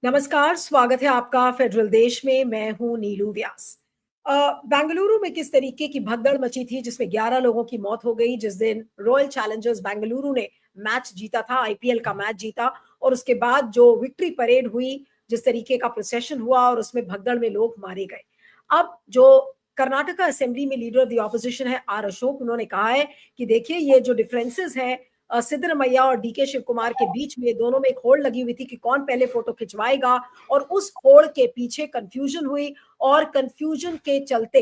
नमस्कार, स्वागत है आपका फेडरल देश में। मैं हूं नीलू व्यास। बेंगलुरु में किस तरीके की भगदड़ मची थी जिसमें 11 लोगों की मौत हो गई जिस दिन रॉयल चैलेंजर्स बेंगलुरु ने मैच जीता था, आईपीएल का मैच जीता। और उसके बाद जो विक्ट्री परेड हुई, जिस तरीके का प्रोसेशन हुआ और उसमें भगदड़ में लोग मारे गए। अब जो कर्नाटका असेंबली में लीडर ऑफ द ऑपोजिशन है आर अशोक, उन्होंने कहा है कि देखिए ये जो डिफरेंसेस हैं सिद्धरमैया और डीके शिव कुमार के बीच में, दोनों में एक होड़ लगी हुई थी कि कौन पहले फोटो खिंचवाएगा, और उस होड़ के पीछे कंफ्यूजन हुई और कंफ्यूजन के चलते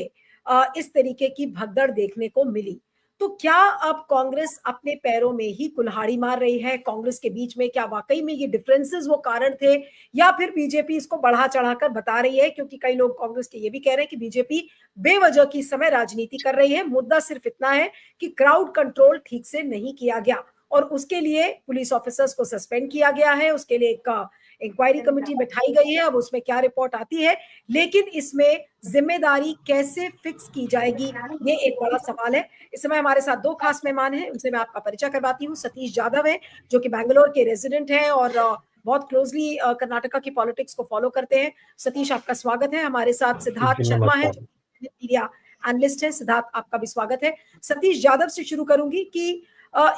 इस तरीके की भगदड़ देखने को मिली। तो क्या अब कांग्रेस अपने पैरों में ही कुल्हाड़ी मार रही है? कांग्रेस के बीच में क्या वाकई में ये डिफरेंसेस वो कारण थे, या फिर बीजेपी इसको बढ़ा चढ़ाकर बता रही है? क्योंकि कई लोग कांग्रेस के ये भी कह रहे हैं कि बीजेपी बेवजह की समय राजनीति कर रही है। मुद्दा सिर्फ इतना है कि क्राउड कंट्रोल ठीक से नहीं किया गया और उसके लिए पुलिस ऑफिसर्स को सस्पेंड किया गया है। उसके लिए एक इंक्वायरी कमेटी बैठाई गई है, अब उसमें क्या रिपोर्ट आती है। लेकिन इसमें जिम्मेदारी कैसे फिक्स की जाएगी, ये एक बड़ा सवाल है। इस समय हमारे साथ दो खास मेहमान हैं, उनसे मैं आपका परिचय करवाती हूँ। सतीश जाधव है जो कि बैंगलोर के रेजिडेंट हैं और बहुत क्लोजली कर्नाटका की पॉलिटिक्स को फॉलो करते हैं। सतीश, आपका स्वागत है। हमारे साथ सिद्धार्थ जी, शर्मा है नमस्कार। जो मीडिया एनालिस्ट है। सिद्धार्थ, आपका भी स्वागत है। सतीश जाधव से शुरू करूंगी कि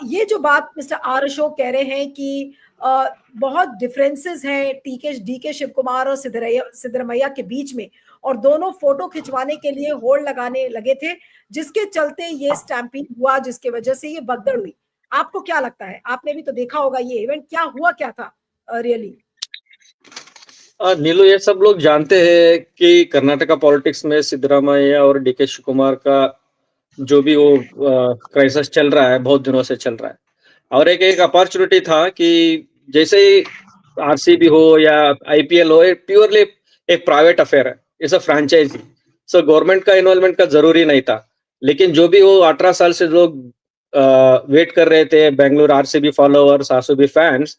ये जो बात मिस्टर आर अशोक कह रहे हैं कि बहुत डिफरेंसेस हैं डीके शिव कुमार और सिद्धरमैया के बीच में, और दोनों फोटो खिंचवाने के लिए होड़ लगाने लगे थे, जिसके चलते ये स्टैंपिंग हुआ, जिसके वजह से ये भगदड़ हुई। आपको क्या लगता है? आपने भी तो देखा होगा ये इवेंट, क्या हुआ क्या था रियली? नीलू, ये सब लोग जानते हैं कि कर्नाटका पॉलिटिक्स में सिद्धरामैया और डीके शिवकुमार का जो भी वो क्राइसिस चल रहा है, बहुत दिनों से चल रहा है। और एक एक अपॉर्चुनिटी था कि जैसे ही आरसीबी हो या आईपीएल हो, ये प्योरली एक प्राइवेट अफेयर है, it's a franchise. So government का इन्वॉल्वमेंट का जरूरी नहीं था। लेकिन जो भी वो 18 साल से लोग वेट कर रहे थे, Bengaluru RCB followers, RCB fans,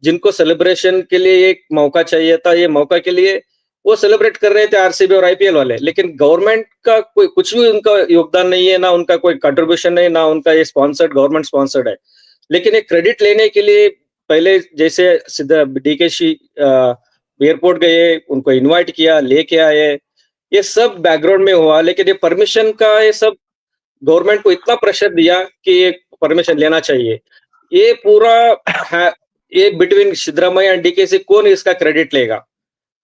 जिनको सेलिब्रेशन के लिए एक मौका चाहिए था, ये मौका के लिए वो सेलिब्रेट कर रहे थे आरसीबी और आईपीएल वाले। लेकिन गवर्नमेंट का कोई कुछ भी उनका योगदान नहीं है, ना उनका कोई कंट्रीब्यूशन है, ना उनका ये स्पॉन्सर्ड, गवर्नमेंट स्पॉन्सर्ड है। लेकिन एक क्रेडिट लेने के लिए पहले जैसे सीधा डीकेशी एयरपोर्ट गए, उनको इनवाइट किया, लेके आए, ये सब बैकग्राउंड में हुआ। लेकिन ये परमिशन का ये सब गवर्नमेंट को इतना प्रेशर दिया कि ये परमिशन लेना चाहिए। ये पूरा है, ये बिटवीन सिद्धरामैया एंड डीके से कौन इसका क्रेडिट लेगा?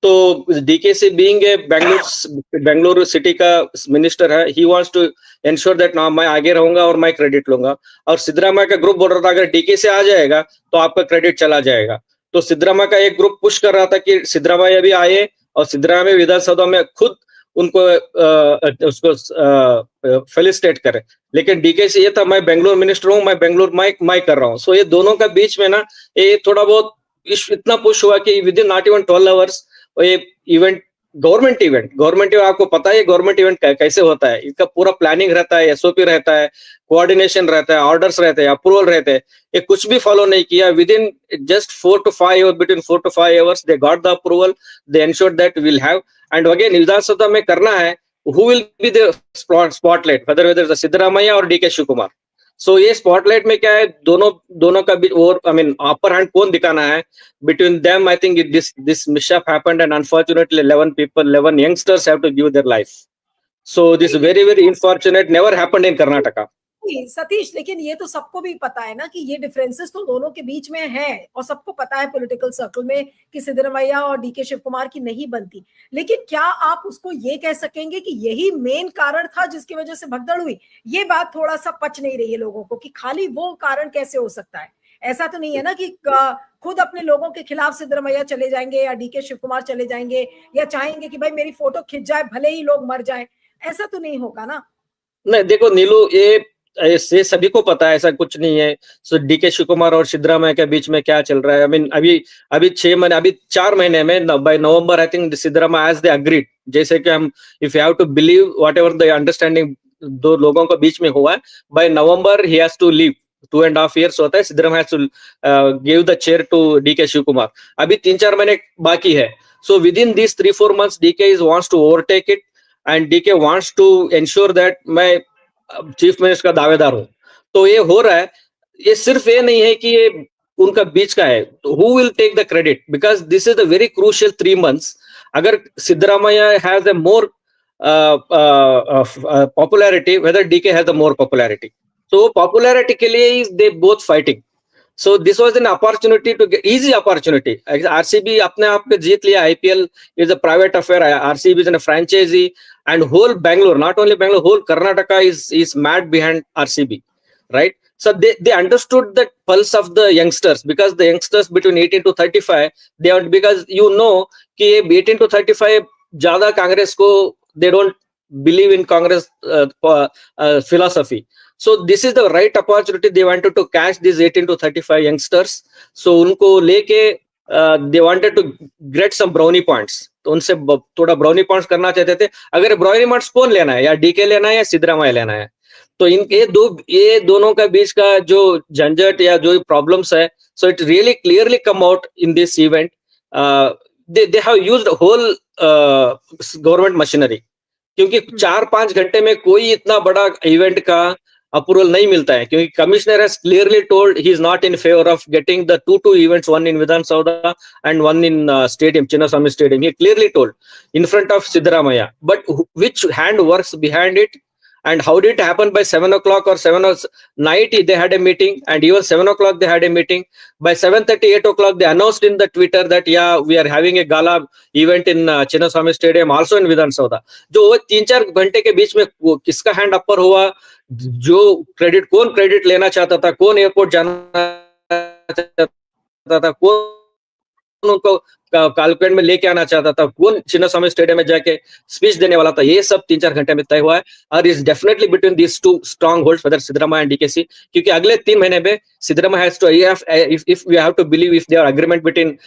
तो DKC being a Bengaluru city का मिनिस्टर है, he wants to ensure that ना मैं आगे रहूंगा और मैं क्रेडिट लूंगा। और सिद्धरामैया का ग्रुप बोल रहा था अगर डीकेसी आ जाएगा तो आपका क्रेडिट चला जाएगा। तो सिद्धरामैया का एक ग्रुप पुश कर रहा था कि सिद्धरामैया भी आए और सिद्धरामैया विधानसभा में खुद उनको उसको फेलिसिटेट करे। लेकिन डीकेसी ये था, मैं बेंगलुरु मिनिस्टर हूँ, मैं बेंगलुरु मैं कर रहा हूँ। सो ये दोनों का बीच में ना ये थोड़ा बहुत इतना पुश हुआ कि with in not even 12 hours ये इवेंट, गवर्नमेंट इवेंट आपको पता है गवर्नमेंट इवेंट कैसे होता है। इसका पूरा प्लानिंग रहता है, एसओपी रहता है, कोऑर्डिनेशन रहता है, ऑर्डर्स रहते हैं, अप्रूवल रहते हैं। ये कुछ भी फॉलो नहीं किया। Within just 4 to 5 between 4 to 5 hours they got the approval, they ensured that will have. And again विधानसभा में करना है, who will be the spotlight, whether Siddaramaiah और डीके शिव कुमार। सो ये स्पॉटलाइट में क्या है, दोनों दोनों का भी और आई मीन अपर हैंड कौन दिखाना है between them. I think this mishap happened, and unfortunately 11 youngsters have to give their life. So this नहीं, very unfortunate, never happened in Karnataka. Satish, लेकिन ये तो सबको भी पता है ना कि ये डिफरेंसेस तो दोनों के बीच में है, और सबको पता है पॉलिटिकल सर्कल में कि सिद्धरमैया और डीके शिव कुमार की नहीं बनती। लेकिन क्या आप उसको ये कह सकेंगे कि यही मेन कारण था जिसकी वजह से भगदड़ हुई? ये बात थोड़ा सा पच नहीं रही है लोगों को कि खाली वो कारण कैसे हो सकता है। ऐसा तो नहीं है ना कि खुद अपने लोगों के खिलाफ सिद्धरमैया चले जाएंगे या डीके शिव कुमार चले जाएंगे या चाहेंगे कि भाई मेरी फोटो खिंच जाए भले ही लोग मर जाए। ऐसा तो नहीं होगा ना। नहीं, देखो नीलू, ये सभी को पता है, ऐसा कुछ नहीं है। सो डीके शिव कुमार और सिद्धरामैया के बीच में क्या चल रहा है। आई मीन अभी 6 महीने, अभी 4 महीने में by November I think Siddaramaiah as they agreed, जैसे कि हम if you have to believe whatever the understanding दो लोगों के बीच में हुआ है, by November he has to leave. 2.5 years होता है, Siddaramaiah has to give the chair to DK Shiva Kumar. अभी 3-4 महीने बाकी है। So within this 3-4 months DK is wants to overtake it, and DK wants to ensure that मैं chief minister का दावेदार हूं। तो ये हो रहा है। ये सिर्फ ये नहीं है कि ये उनका बीच का है, who will take the credit, because this is the very crucial 3 months. अगर Siddaramaiah has a more popularity, whether DK has the more popularity, so popularity के लिए is they both fighting. So this was an opportunity to get easy opportunity. RCB अपने आप पे जीत लिया. IPL is a private affair. RCB is a franchisee, and whole Bangalore, not only Bangalore, whole Karnataka is mad behind RCB, right? So they understood the pulse of the youngsters, because the youngsters between 18 to 35, they are, because you know कि 18 to 35 ज्यादा कांग्रेस को, they don't believe in Congress philosophy. So this is the right opportunity. They wanted to catch these 18 to 35 youngsters. So उनको लेके they wanted to get some brownie points. तो उनसे थोड़ा brownie points करना चाहते थे. अगर brownie points कौन लेना है, या डीके लेना है या सिद्धरामैया लेना है, तो ये दोनों का बीच का जो झंझट या जो प्रॉब्लम्स है, so it really clearly come out in this event. They have used whole government machinery, क्योंकि 4-5 घंटे में कोई इतना बड़ा इवेंट का अप्रूवल नहीं मिलता है, क्योंकि commissioner has clearly told he is not in favour of getting the two events, one in Vidhan Sauda and one in stadium, Chinnaswamy Stadium. He clearly told in front of Siddaramaiah. But which hand works behind it, and how did it happen by 7 o'clock or 7 or night they had a meeting, and even 7 o'clock they had a meeting. By 7:30, 8 o'clock they announced in the Twitter that yeah, we are having a gala event in Chinnaswamy Stadium, also in Vidhan Sauda. जो 3-4 घंटे के बीच में किसका hand अपर हुआ, जो कौन credit लेना चाहता था, कौन एयरपोर्ट जाना चाहता था, कौन उनको कालपेट में लेके आना चाहता था, कौन चिन्नास्वामी स्टेडियम में जाके स्पीच देने वाला था, ये सब 3-4 घंटे में तय हुआ है. और is definitely between these two strongholds, whether Siddaramaiah and DKC, क्योंकि अगले 3 महीने में Siddaramaiah has to, if we have to believe, if there are agreement between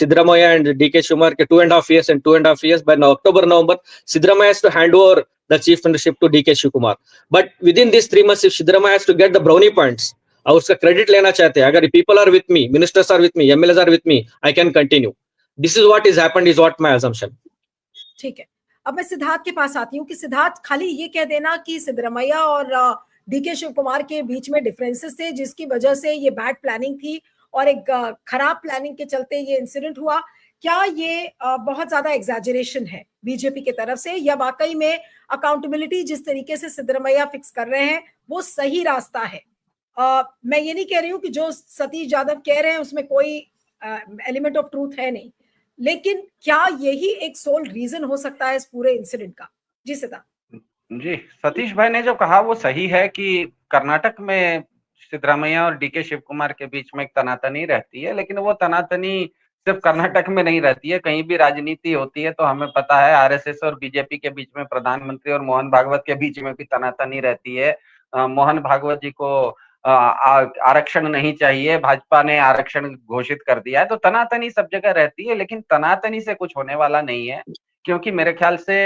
Siddaramaiah and DK Shivakumar, 2.5 years and 2.5 years, by October, November, Siddaramaiah has to hand over the chief ministership to DK Shivakumar. But within these 3 months, if Siddaramaiah has to get the brownie points, और उसका credit लेना चाहते हैं, अगर people are with me, ministers are with me, MLAs are with me, I can continue. This is what is happened, is what my assumption. ठीक है, अब मैं सिद्धार्थ के पास आती हूँ कि सिद्धार्थ, खाली ये कह देना कि सिद्धरामैया और डीके शिवकुमार के बीच में डिफरेंसेस थे, जिसकी वजह से ये बैड प्लानिंग थी और एक खराब प्लानिंग के चलते ये इंसिडेंट हुआ, क्या ये बहुत ज्यादा एग्जैजरेशन है बीजेपी की तरफ से, या वाकई में अकाउंटेबिलिटी जिस तरीके से सिद्धरामैया फिक्स कर रहे हैं वो सही रास्ता है? मैं ये नहीं कह रही हूँ कि जो सतीश यादव कह रहे हैं उसमें कोई एलिमेंट ऑफ ट्रूथ है नहीं, लेकिन क्या यही एक सोल रीजन हो सकता है इस पूरे इंसिडेंट का? जी सिद्धार्थ जी, सतीश भाई ने जो कहा वो सही है कि कर्नाटक में सिद्धरामैया और डीके शिवकुमार के बीच में एक तनातनी रहती है, लेकिन वो तनातनी सिर्फ कर्नाटक में नहीं रहती है, कहीं भी राजनीति होती है तो हमें पता है आरएसएस और बीजेपी के बीच में, प्रधानमंत्री और मोहन भागवत के बीच में भी तनातनी रहती है. मोहन भागवत जी को आरक्षण नहीं चाहिए, भाजपा ने आरक्षण घोषित कर दिया है, तो तनातनी सब जगह रहती है, लेकिन तनातनी से कुछ होने वाला नहीं है, क्योंकि मेरे ख्याल से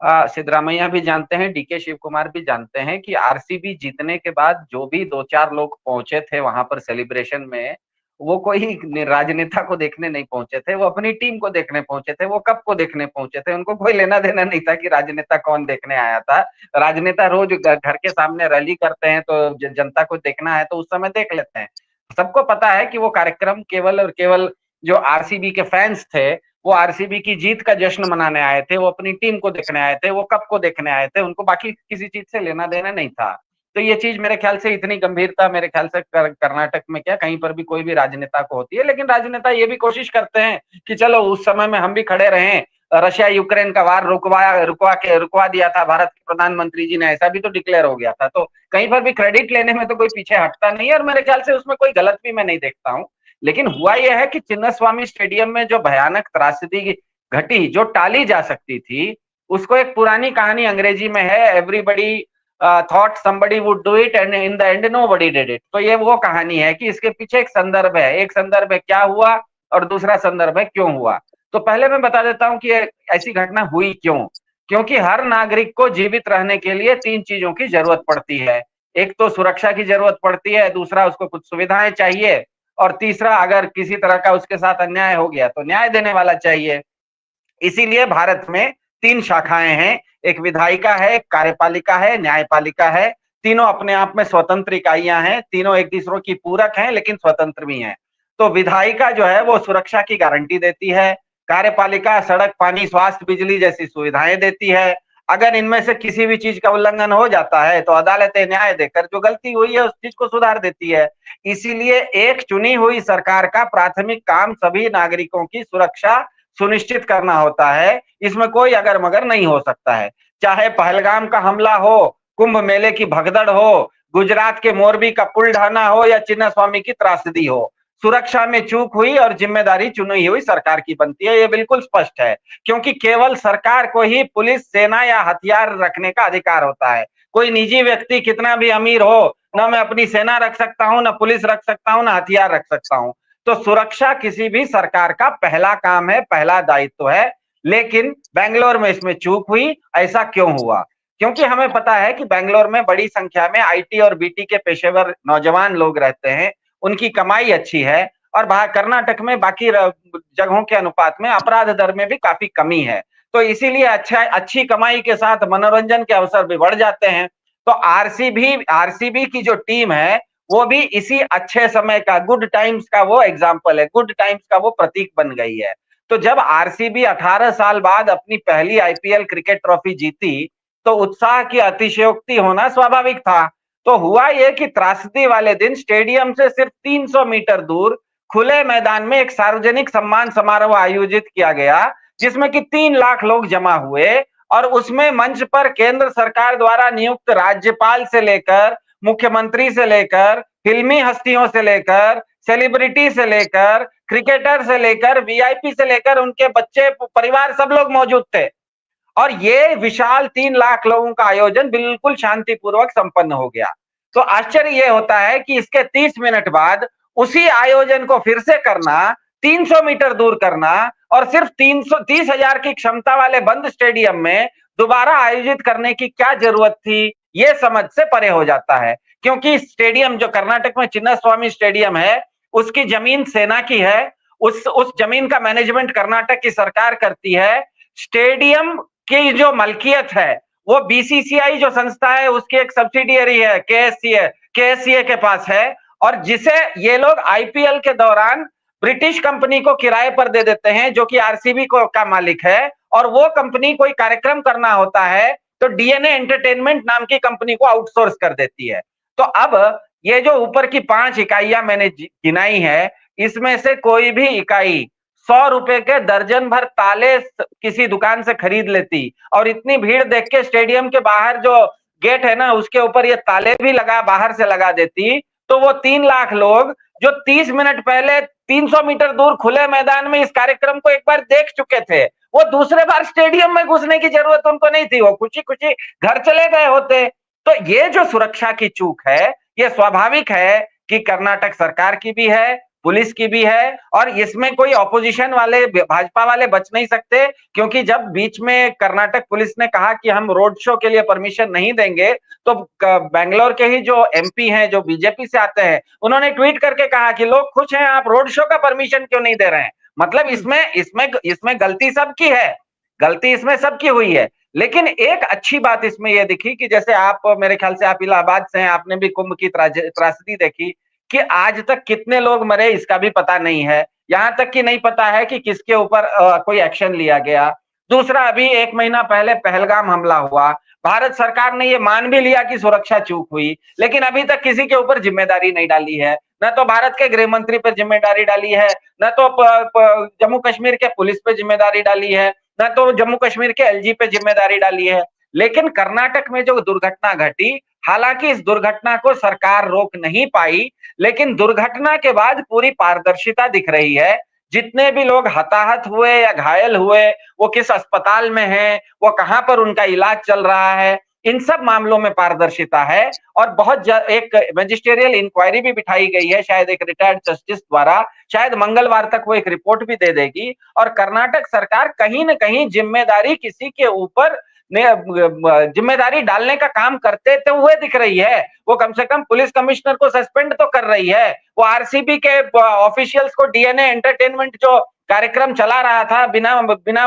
सिद्धरामैया भी जानते हैं, डीके शिवकुमार भी जानते हैं कि आरसीबी जीतने के बाद जो भी 2-4 लोग पहुंचे थे वहां पर सेलिब्रेशन में, वो कोई राजनेता को देखने नहीं पहुंचे थे, वो अपनी टीम को देखने पहुंचे थे, वो कप को देखने पहुंचे थे. उनको कोई लेना देना नहीं था कि राजनेता कौन देखने आया था. राजनेता रोज घर के सामने रैली करते हैं, तो जनता को देखना है तो उस समय देख लेते हैं. सबको पता है कि वो कार्यक्रम केवल और केवल जो आरसीबी के फैंस थे, वो आरसीबी की जीत का जश्न मनाने आए थे, वो अपनी टीम को देखने आए थे, वो कप को देखने आए थे, उनको बाकी किसी चीज से लेना देना नहीं था. तो ये चीज मेरे ख्याल से इतनी गंभीरता मेरे ख्याल से कर्नाटक में क्या कहीं पर भी कोई भी राजनेता को होती है, लेकिन राजनेता ये भी कोशिश करते हैं कि चलो उस समय में हम भी खड़े रहें, रशिया यूक्रेन का वार रुकवा दिया था भारत के प्रधानमंत्री जी ने, ऐसा भी तो डिक्लेयर हो गया था. तो कहीं पर भी क्रेडिट लेने में तो कोई पीछे हटता नहीं है, और मेरे ख्याल से उसमें कोई गलत भी मैं नहीं देखता हूँ. लेकिन हुआ यह है कि चिन्नास्वामी स्टेडियम में जो भयानक त्रासदी घटी, जो टाली जा सकती थी, उसको एक पुरानी कहानी अंग्रेजी में है, everybody thought somebody would do it and in the end nobody did it. तो ये वो कहानी है कि इसके पीछे एक संदर्भ है, एक संदर्भ है क्या हुआ और दूसरा संदर्भ है क्यों हुआ. तो पहले मैं बता देता हूं कि ऐसी घटना हुई क्यों. क्योंकि हर नागरिक को जीवित रहने के लिए 3 चीजों की जरूरत पड़ती है. एक तो सुरक्षा की जरूरत पड़ती है, दूसरा उसको कुछ सुविधाएं चाहिए, और तीसरा अगर किसी तरह का उसके साथ अन्याय हो गया तो न्याय देने वाला चाहिए. इसीलिए भारत में 3 शाखाएं हैं, एक विधायिका है, एक कार्यपालिका है, न्यायपालिका है. तीनों अपने आप में स्वतंत्र इकाइयां हैं, तीनों एक दूसरों की पूरक हैं लेकिन स्वतंत्र भी हैं. तो विधायिका जो है वो सुरक्षा की गारंटी देती है, कार्यपालिका सड़क, पानी, स्वास्थ्य, बिजली जैसी सुविधाएं देती है। अगर इनमें से किसी भी चीज का उल्लंघन हो जाता है तो अदालतें न्याय देकर जो गलती हुई है उस चीज को सुधार देती है। इसीलिए एक चुनी हुई सरकार का प्राथमिक काम सभी नागरिकों की सुरक्षा सुनिश्चित करना होता है। इसमें कोई अगर मगर नहीं हो सकता है। चाहे पहलगाम का हमला हो, कुंभ मेले की भगदड़ हो, गुजरात के मोरबी का पुल ढहना हो या चिन्ना स्वामी की त्रासदी हो, सुरक्षा में चूक हुई और जिम्मेदारी चुनी हुई सरकार की बनती है। ये बिल्कुल स्पष्ट है, क्योंकि केवल सरकार को ही पुलिस, सेना या हथियार रखने का अधिकार होता है। कोई निजी व्यक्ति कितना भी अमीर हो, ना मैं अपनी सेना रख सकता हूं, ना पुलिस रख सकता हूं, ना हथियार रख सकता हूं। तो सुरक्षा किसी भी सरकार का पहला काम है, पहला दायित्व है। लेकिन बेंगलोर में इसमें चूक हुई। ऐसा क्यों हुआ? क्योंकि हमें पता है कि बेंगलोर में बड़ी संख्या में आईटी और बीटी के पेशेवर नौजवान लोग रहते हैं, उनकी कमाई अच्छी है और कर्नाटक में बाकी जगहों के अनुपात में अपराध दर में भी काफी कमी है। तो इसीलिए अच्छी कमाई के साथ मनोरंजन के अवसर भी बढ़ जाते हैं। तो आरसीबी की जो टीम है वो भी इसी अच्छे समय का, गुड टाइम्स का वो एग्जाम्पल है, गुड टाइम्स का वो प्रतीक बन गई है। तो जब आरसीबी 18 साल बाद अपनी पहली आईपीएल क्रिकेट ट्रॉफी जीती तो उत्साह की अतिशयोक्ति होना स्वाभाविक था। तो हुआ ये कि त्रासदी वाले दिन स्टेडियम से सिर्फ 300 मीटर दूर खुले मैदान में एक सार्वजनिक सम्मान समारोह आयोजित किया गया, जिसमें कि 3 लाख लोग जमा हुए और उसमें मंच पर केंद्र सरकार द्वारा नियुक्त राज्यपाल से लेकर, मुख्यमंत्री से लेकर, फिल्मी हस्तियों से लेकर, सेलिब्रिटी से लेकर, क्रिकेटर से लेकर, वीआईपी से लेकर उनके बच्चे, परिवार, सब लोग मौजूद थे। और ये विशाल 3 लाख लोगों का आयोजन बिल्कुल शांतिपूर्वक संपन्न हो गया। तो आश्चर्य ये होता है कि इसके 30 मिनट बाद उसी आयोजन को फिर से करना, 300 मीटर दूर करना और सिर्फ 330,000 की क्षमता वाले बंद स्टेडियम में दोबारा आयोजित करने की क्या जरूरत थी, ये समझ से परे हो जाता है। क्योंकि स्टेडियम जो कर्नाटक में चिन्नास्वामी स्टेडियम है, उसकी जमीन सेना की है, उस जमीन का मैनेजमेंट कर्नाटक की सरकार करती है। स्टेडियम की जो मलकियत है वो बीसीसीआई जो संस्था है उसकी एक सब्सिडियरी है, केएससीए के पास है, और जिसे ये लोग आईपीएल के दौरान ब्रिटिश कंपनी को किराए पर दे देते हैं, जो कि आरसीबी को का मालिक है। और वो कंपनी कोई कार्यक्रम करना होता है तो डीएनए एंटरटेनमेंट नाम की कंपनी को आउटसोर्स कर देती है। तो अब ये जो ऊपर की 5 इकाइयां मैंने गिनाई है, इसमें से कोई भी इकाई 100 रुपए के दर्जन भर ताले किसी दुकान से खरीद लेती और इतनी भीड़ देख के स्टेडियम के बाहर जो गेट है ना उसके ऊपर ये ताले भी बाहर से लगा देती, तो वो 3 लाख लोग जो 30 मिनट पहले 300 मीटर दूर खुले मैदान में इस कार्यक्रम को एक बार देख चुके थे, वो दूसरे बार स्टेडियम में घुसने की जरूरत उनको नहीं थी, वो खुशी खुशी घर चले गए होते। तो ये जो सुरक्षा की चूक है, ये स्वाभाविक है कि कर्नाटक सरकार की भी है, पुलिस की भी है, और इसमें कोई ऑपोजिशन वाले, भाजपा वाले बच नहीं सकते। क्योंकि जब बीच में कर्नाटक पुलिस ने कहा कि हम रोड शो के लिए परमिशन नहीं देंगे, तो बेंगलोर के ही जो एमपी हैं, जो बीजेपी से आते हैं, उन्होंने ट्वीट करके कहा कि लोग खुश हैं, आप रोड शो का परमिशन क्यों नहीं दे रहे हैं। मतलब इसमें गलती सबकी है, गलती इसमें सबकी हुई है। लेकिन एक अच्छी बात इसमें यह दिखी कि जैसे आप, मेरे ख्याल से आप इलाहाबाद से हैं, आपने भी कुंभ की त्रासदी देखी कि आज तक कितने लोग मरे इसका भी पता नहीं है, यहां तक कि नहीं पता है कि किसके ऊपर कोई एक्शन लिया गया। दूसरा, अभी 1 महीना पहले पहलगाम हमला हुआ, भारत सरकार ने ये मान भी लिया कि सुरक्षा चूक हुई, लेकिन अभी तक किसी के ऊपर जिम्मेदारी नहीं डाली है। न तो भारत के गृह मंत्री पर जिम्मेदारी डाली है, न तो जम्मू कश्मीर के पुलिस पे जिम्मेदारी डाली है, न तो जम्मू कश्मीर के एलजी पे जिम्मेदारी डाली है। लेकिन कर्नाटक में जो दुर्घटना घटी, हालांकि इस दुर्घटना को सरकार रोक नहीं पाई, लेकिन दुर्घटना के बाद पूरी पारदर्शिता दिख रही है। जितने भी लोग हताहत हुए या घायल हुए, वो किस अस्पताल में हैं, वो कहां पर उनका इलाज चल रहा है, इन सब मामलों में पारदर्शिता है। और एक मैजिस्ट्रियल इंक्वायरी भी बिठाई गई है, शायद एक रिटायर्ड जस्टिस द्वारा, शायद मंगलवार तक वो एक रिपोर्ट भी दे देगी। और कर्नाटक सरकार कहीं न कहीं जिम्मेदारी किसी के ऊपर जिम्मेदारी डालने का काम करते तो हुए दिख रही है। वो कम से कम पुलिस कमिश्नर को सस्पेंड तो कर रही है, वो आरसीबी के ऑफिशियल्स को डीएनए एंटरटेनमेंट जो कार्यक्रम चला रहा था बिना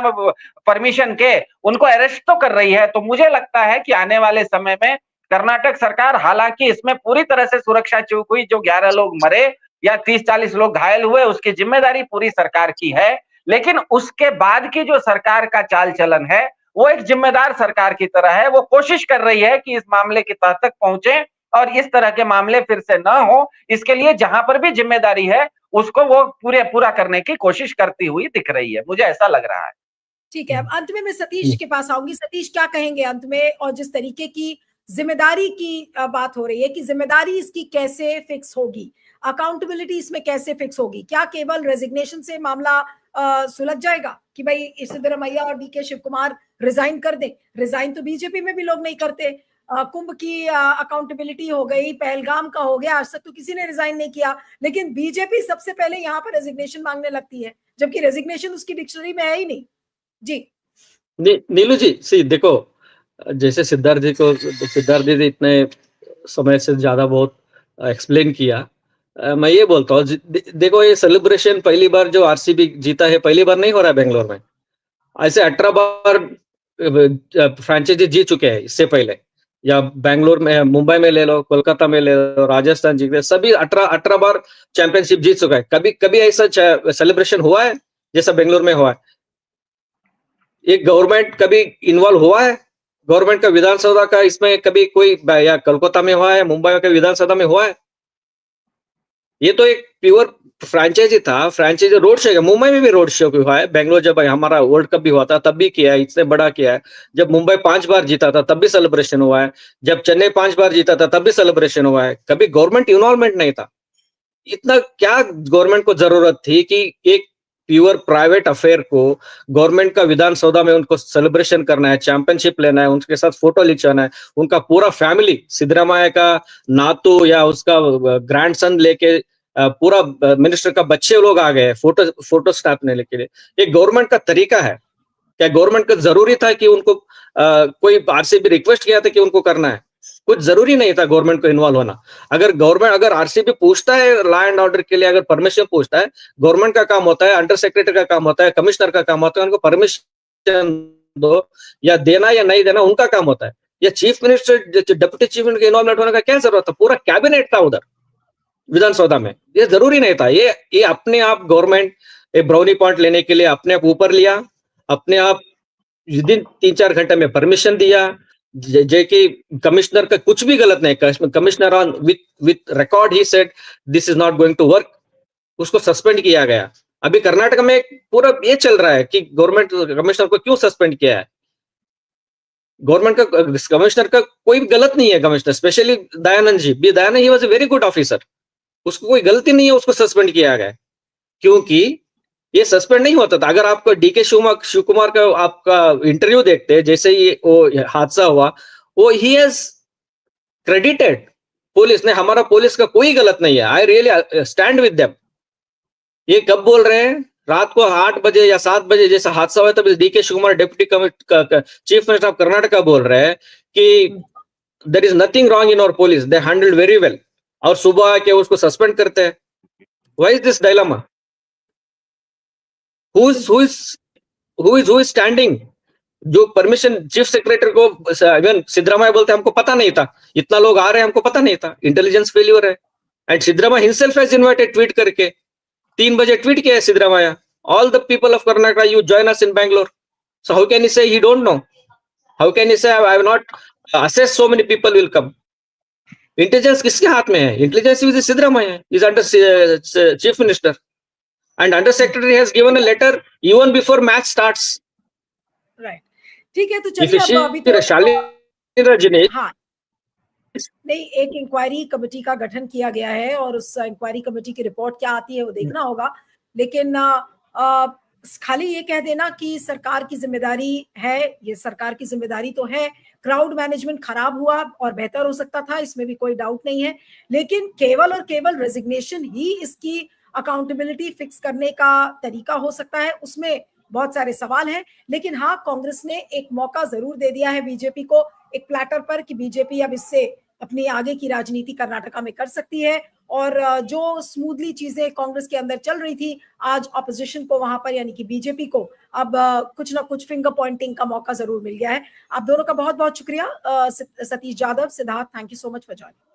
परमिशन के, उनको अरेस्ट तो कर रही है। तो मुझे लगता है कि आने वाले समय में कर्नाटक सरकार, हालांकि इसमें पूरी तरह से सुरक्षा चूक हुई, जो 11 लोग मरे या 30-40 लोग घायल हुए, उसकी जिम्मेदारी पूरी सरकार की है। लेकिन उसके बाद की जो सरकार का चाल चलन है, वो एक जिम्मेदार सरकार की तरह है। वो कोशिश कर रही है कि इस मामले की तह तक पहुंचे और इस तरह के मामले फिर से न हो। इसके लिए जहां पर भी जिम्मेदारी है, उसको वो पूरा करने की कोशिश करती हुई दिख रही है। मुझे ऐसा लग रहा है। ठीक है, अब अंत में मैं सतीश के पास आऊंगी। सतीश, क्या कहेंगे अंत में? और जिस तरीके की जिम्मेदारी की बात हो रही है कि जिम्मेदारी इसकी कैसे फिक्स होगी, अकाउंटेबिलिटी इसमें कैसे फिक्स होगी? क्या केवल रेजिग्नेशन से मामला सुलझ जाएगा कि भाई सिद्धरमैया और डीके शिव कुमार रिजाइन कर दें? रिजाइन तो बीजेपी में भी लोग नहीं करते। कुंभ की अकाउंटेबिलिटी हो गई, पहलगाम का हो गया, आज तक तो किसी ने रिजाइन नहीं किया, लेकिन बीजेपी सबसे पहले यहाँ पर रेजिग्नेशन मांगने लगती है, जबकि रेजिग्नेशन उसकी डिक्शनरी में है ही नहीं। जी। नीलू जी, सी देखो, जैसे सिद्धार्थ जी इतने समय से ज्यादा बहुत एक्सप्लेन किया। मैं ये बोलता हूँ, देखो ये सेलिब्रेशन पहली बार जो आरसीबी जीता है, पहली बार नहीं हो रहा है बेंगलोर में। ऐसे 18 बार फ्रेंचाइजी जीत चुके हैं इससे पहले, या बेंगलोर में, मुंबई में ले लो, कोलकाता में ले लो, राजस्थान जीते, सभी 18 बार चैंपियनशिप जीत चुका है। कभी कभी ऐसा सेलिब्रेशन हुआ है जैसा बेंगलोर में हुआ है? एक गवर्नमेंट कभी इन्वॉल्व हुआ है? गवर्नमेंट का विधानसभा का इसमें कभी कोई, या कोलकाता में हुआ है, मुंबई के विधानसभा में हुआ है? ये तो एक प्योर फ्रेंचाइजी था, फ्रेंचाइजी रोड शो। मुंबई में भी रोड शो हुआ है, बेंगलोर जब हमारा वर्ल्ड कप भी हुआ था तब भी किया है, इससे बड़ा किया है। जब मुंबई 5 बार जीता था तब भी सेलिब्रेशन हुआ है, जब चेन्नई 5 बार जीता था तब भी सेलिब्रेशन हुआ है। कभी गवर्नमेंट इन्वॉल्वमेंट नहीं था। इतना क्या गवर्नमेंट को जरूरत थी कि एक प्योर प्राइवेट अफेयर को गवर्नमेंट का विधानसभा में उनको सेलिब्रेशन करना है, चैंपियनशिप लेना है, उनके साथ फोटो खिंचाना है, उनका पूरा फैमिली, सिद्धरामैया का नातू या उसका ग्रैंडसन लेके पूरा मिनिस्टर का बच्चे लोग आ गए फोटो स्नैप लेने के लिए। ये गवर्नमेंट का तरीका है क्या? गवर्नमेंट का जरूरी था कि उनको कोई आरसीबी रिक्वेस्ट किया था कि उनको करना है? कुछ जरूरी नहीं था गवर्नमेंट को इन्वॉल्व होना। अगर आरसीबी पूछता है लॉ एंड ऑर्डर के लिए, अगर परमिशन पूछता है, गवर्नमेंट का काम होता है, अंडर सेक्रेटरी का काम होता है, कमिश्नर का काम होता है, उनको परमिशन दो या देना या नहीं देना उनका काम होता है। या chief minister, deputy chief minister के इन्वॉल्वमेंट होने का क्या जरूरत था? पूरा कैबिनेट था उधर विधानसभा में, ये जरूरी नहीं था। ये अपने आप गवर्नमेंट ब्राउनी पॉइंट लेने के लिए अपने आप ऊपर लिया, अपने आप विदिन 3-4 घंटे में परमिशन दिया। कि कमिश्नर का कुछ भी गलत नहीं, commissioner on with record he said this is not going to work, उसको सस्पेंड किया गया। अभी कर्नाटक में पूरा ये चल रहा है कि गवर्नमेंट कमिश्नर को क्यों सस्पेंड किया है। गवर्नमेंट का कमिश्नर का कोई गलत नहीं है, commissioner specially Dayanand ji, Dayanand he was a very good officer, उसको कोई गलती नहीं है, उसको सस्पेंड किया गया। क्योंकि ये सस्पेंड नहीं होता था। अगर आपको डीके शिव कुमार का आपका इंटरव्यू देखते हैं, जैसे ही वो हादसा हुआ, वो ही हैज क्रेडिटेड पुलिस ने, हमारा पुलिस का कोई गलत नहीं है, I really stand with them. ये कब बोल रहे हैं? रात को 8 बजे या 7 बजे जैसा हादसा हुआ, तब DK Shiva Kumar deputy chief minister of Karnataka बोल रहे हैं कि there is nothing wrong in our police, they handled very well, और सुबह आके उसको सस्पेंड करते हैं। Why is this dilemma? who is standing? जो परमिशन चीफ सेक्रेटरी को, इवन सिद्धरामैया बोलते हैं हमको पता नहीं था, इतना लोग आ रहे हैं हमको पता नहीं था, इंटेलिजेंस फेल्यूर है। And Siddaramaiah himself has invited, tweet करके 3 बजे ट्वीट किया है Siddaramaiah, all the people of Karnataka you join us in Bangalore. So how can he say he don't know? How can he say I have not assessed so many people will come? Intelligence किसके हाथ में है? Intelligence is Siddaramaiah, is under chief minister, and under secretary has given a letter even before match starts. Right. ठीक है, तो चलिए अब अभी तो हाँ, नहीं, एक इंक्वायरी कमेटी का गठन किया गया है और उस इंक्वायरी कमेटी की रिपोर्ट क्या आती है वो देखना होगा। लेकिन खाली ये कह देना कि सरकार की जिम्मेदारी है, ये सरकार की जिम्मेदारी तो है। क्राउड मैनेजमेंट खराब हुआ और बेहतर हो सकता था, इसमें भी कोई डाउट नहीं है, लेकिन केवल और केवल रेजिग्नेशन ही इसकी अकाउंटेबिलिटी फिक्स करने का तरीका हो सकता है, उसमें बहुत सारे सवाल हैं। लेकिन हाँ, कांग्रेस ने एक मौका जरूर दे दिया है बीजेपी को एक प्लेटर पर कि बीजेपी अब इससे अपनी आगे की राजनीति कर्नाटका में कर सकती है। और जो स्मूथली चीजें कांग्रेस के अंदर चल रही थी, आज ऑपोजिशन को वहां पर यानी कि बीजेपी को अब कुछ ना कुछ फिंगर पॉइंटिंग का मौका जरूर मिल गया है। आप दोनों का बहुत बहुत शुक्रिया, Satish Jadhav, Siddharth, thank you so much for joining.